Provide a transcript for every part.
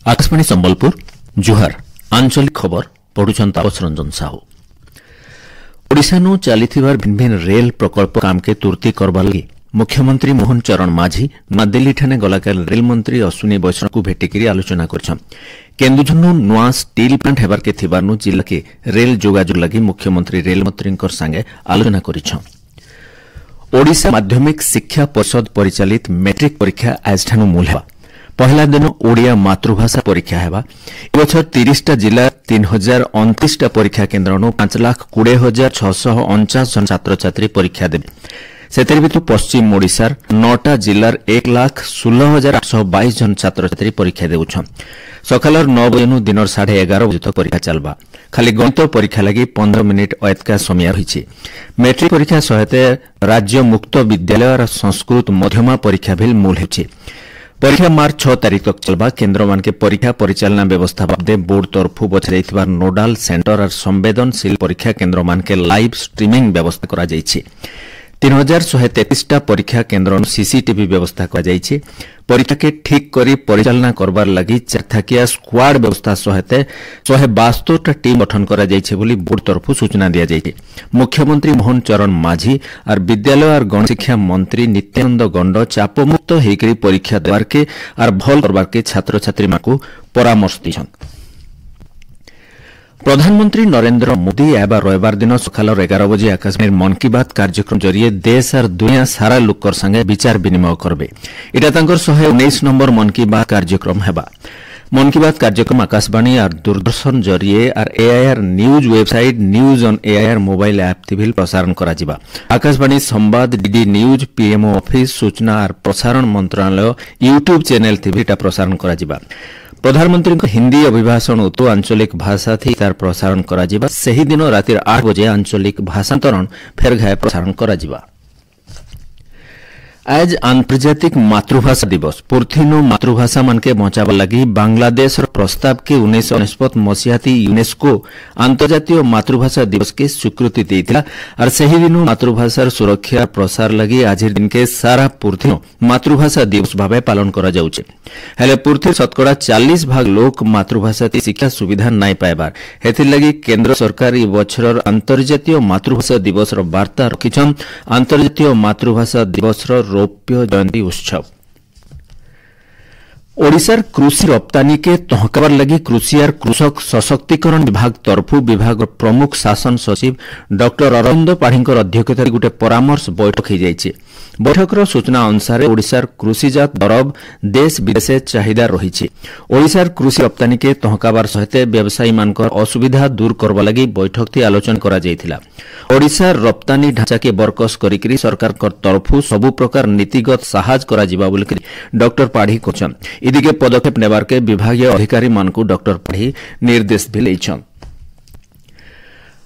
आकाशवाणी संबलपुर जुहार आंचलिक खबर पढ़ुछन तापस रंजन साहू। ओडिशानु चलीथिबार भिन्न भिन्न रेल प्रकल्प काम के तुर्ती करबा लगी मुख्यमंत्री मोहन चरण माझी नदिल्ली ठाने गलाकाल रेल मंत्री अश्विनी वैष्णव को भेटिकरी आलोचना करछन। केन्दुझरनु नुआ स्टील प्लांट हेबार के थिबारनु जिला के रेल जोगाजोग लगी मुख्यमंत्री रेल मंत्रींकर संगे आलोचना करिछन। ओडिशा माध्यमिक शिक्षा परिषद परिचालित मैट्रिक परीक्षा आजठानु मूल हेबा। पहला दिन ओडिया मातृभाषा परीक्षा हेबा। एबछर 30टा जिला 3029टा परीक्षा केन्द्रनु 5,20,649 जन छात्र छात्री परीक्षा देबे। सेतरि भितु पश्चिम ओडिशार 9टा जिल्लार 1,16,822 जन छात्र छात्री परीक्षा देउछन। सकालर 9 बजेनु दिनर 11:30 बजे तक परीक्षा चलबा। खाली गणित परीक्षा लगी 15 मिनिट अयतका समय रही। मैट्रिक परीक्षा सहित राज्य मुक्त विद्यालय और संस्कृत मध्यमा परीक्षा भी मूल होछि। परीक्षा मार्च 6 तारीख तक चलबा। केन्द्र मान के परीक्षा परिचालना व्यवस्था बाबदे बोर्ड तरफु बछाइथिबा नोडाल सेंटर और संवेदनशील परीक्षा केन्द्र मान के लाइव स्ट्रीमिंग व्यवस्था करा जायछि। 3,133टा परीक्षा केन्द्र सीसीटीवी व्यवस्था करा जायछि। परीक्षा के ठीक करी परिचालना करबार लगी 4 थाकिया स्क्वाड व्यवस्था सहित 172टा टीम गठन करा जायछि बोली बोर्ड तरफु सूचना दिया जायछि। मुख्यमंत्री मोहन चरण माझी और विद्यालय और गणशिक्षा मंत्री नित्यानंद गंड चापमुक्त हेकरी परीक्षा देवार के और भल करबार के छात्र छात्री मानकु परामर्श दिछन। प्रधानमंत्री नरेंद्र मोदी एबा रविवार दिन सकाल 11 बजे आकाशवाणी मन की बात कार्यक्रम जरिए देश और दुनिया सारा लोकर संगे विचार विनिमय करबे। इटा तांकर 119 नंबर मन की बात कार्यक्रम हेबा। मन की बात कार्यक्रम आकाशवाणी और दूरदर्शन जरिए और AIR news website news on AIR mobile app थी प्रसारण करा जिबा। आकाशवाणी संवाद डीडी न्यूज पीएमओ ऑफिस सूचना और प्रसारण मंत्रालय यूट्यूब चैनल थी प्रसारण करा जिबा। प्रधानमंत्री हिंदी अभिभाषण उतो आंचलिक भाषा थी तार प्रसारण करा जिबा। सही दिन राति 8 बजे आंचलिक भाषांतरण फेर घाय प्रसारण करा जिबा। आज आंतर्जातिक मातृभाषा दिवस। पुरथिनो मातृभाषा मन के बचावा लगी बांग्लादेश प्रस्ताव के 1999 मसीहाती यूनेस्को अंतर्जातीय मातृभाषा दिवस के स्वीकृति देइथिला और सही दिन मातृभाषार सुरक्षा प्रसार लगी आज दिन के सारा पुरथिनो मातृभाषा दिवस भावे पालन करा जाउछे। हेले पुरथि शतकड़ा 40 भाग लोक मातृभाषा शिक्षा सुविधा नाइ पाइबार हेथिर लगी केंद्र सरकार ई बछरर अंतर्जातीय मातृभाषा दिवस रो वार्ता रखिछन। अंतर्जातीय मातृभाषा दिवस रो रौप्य जयंती उत्सव। ओडिशार कृषि रप्तानी के तहकाबार लगी कृषि और कृषक सशक्तिकरण विभाग तरफु विभाग प्रमुख शासन सचिव डॉक्टर अरविंद पाढ़ीकर अध्यक्षतार गोटे परामर्श बैठक हो जाइए। बैठकर सूचना अनुसार ओडिशार कृषिजात द्रव्य देश विदेशे चाहिदा रही। ओडिशार कृषि रप्तानी के तहकाबार सहित व्यवसायी मानकर असुविधा दूर करबा लगी बैठक थी आलोचना करा जायथिला। ओडिशार रप्तानी ढांचा के बरकस करिकरी सरकार तरफु सबु प्रकार नीतिगत साहाय्य करा जिबा बोली डॉक्टर पाढ़ी कहछन। इदिके पदक्षेप नेबार के विभागीय अधिकारी मानकु डॉक्टर पाढ़ी निर्देश भी लेछन।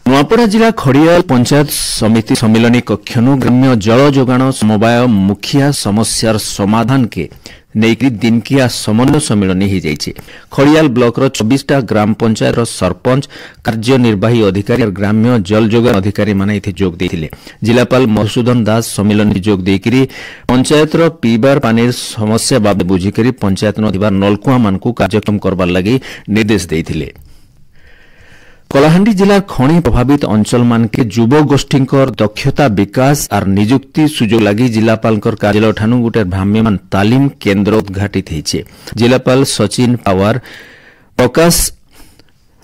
नुआपड़ा जिला खड़ियाल पंचायत समिति सम्मिलनी कक्षनु ग्राम्य जल जोगाण समवाय मुखिया समस्यार समाधान के नेकी दिनकिया समन्वय सम्मिलनी हो जाइए। खड़ियाल ब्लॉक 24टा ग्राम पंचायत सरपंच कार्यनिर्वाही अधिकारी और ग्राम्य जल जोगाण अधिकारी माने इथे जोग देथिले। जिलापाल मधुसूदन दास सम्मिलनी जोग देकरी पंचायत पीबार पानी समस्या बाबद बुझिकरी पंचायत नलकुआ मानकु कार्यक्रम करबार लगी निर्देश देथिले। कलाहांडी जिला खणी प्रभावित अंचल मान के युव गोष्ठी दक्षता विकास और निजुक्ति सुजोग लगी जिलापाल कार्यालय ठानु गोटे भ्राम्यमान तालीम केन्द्र उद्घाटित होइछे। जिलापाल सचिन पावर प्रकाश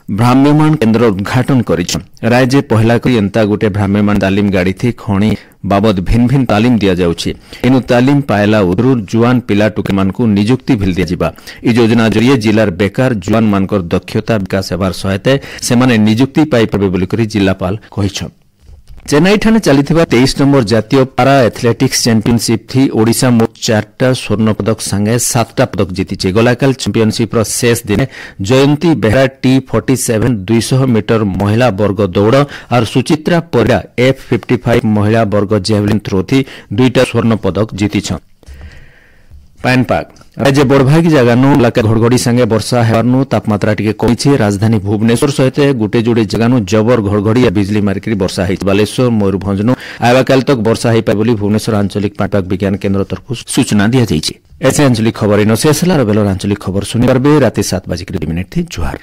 भ्राम्यमान केन्द्र उद्घाटन करिछन। राज्य पहला करी एंता गोटे भ्राम्यमान तालीम गाड़ी थी खणी बाबद भिन्न भिन्न तालीम दिया जाउछे। एनु तालीम पायला उदरू जुआन पिला टुके मानकु निजुक्ति भिल दिया जिबा। ई योजना जरिए जिलार बेकार जुआन मानकर दक्षता विकास हेबार सहायता सेमाने निजुक्ति पाई पाबे बोली करी जिलापाल कहिछन। चेन्नई ठाने चलीथिबा 23 नंबर जातीय पारा एथलेटिक्स चैंपियनशिप थी ओडिशा मोट 4टा स्वर्ण पदक संगे 7टा पदक जीतिचे। गलाकाल चैंपियनशिप शेष दिन जयंती बेहरा T47 200 मीटर महिला वर्ग दौड़ और सुचित्रा परिडा F55 महिला वर्ग जेवलिन थ्रो थी 2टा स्वर्ण पदक जीतिछन। पानपाग राज्य बड़भागी जगानु इलाका घड़घड़ी संगे वर्षा हेबारनु तापमात्रा टिके कमिছে राजधानी भुवनेश्वर सहित गोटे जोड़े जगानु जबर घड़घड़ी या बिजली मारिक वर्षा है बालेश्वर मयूरभंजनु आवा काल तक वर्षा है बोली भुवनेश्वर आंचलिक पाणीपाग विज्ञान केन्द्र तरफ सूचना दिया जाइए। ऐसे आंचलिक खबर इन शेष बेलर आंचलिक खबर सुनिपारे राति 7:02 थी। जुहार।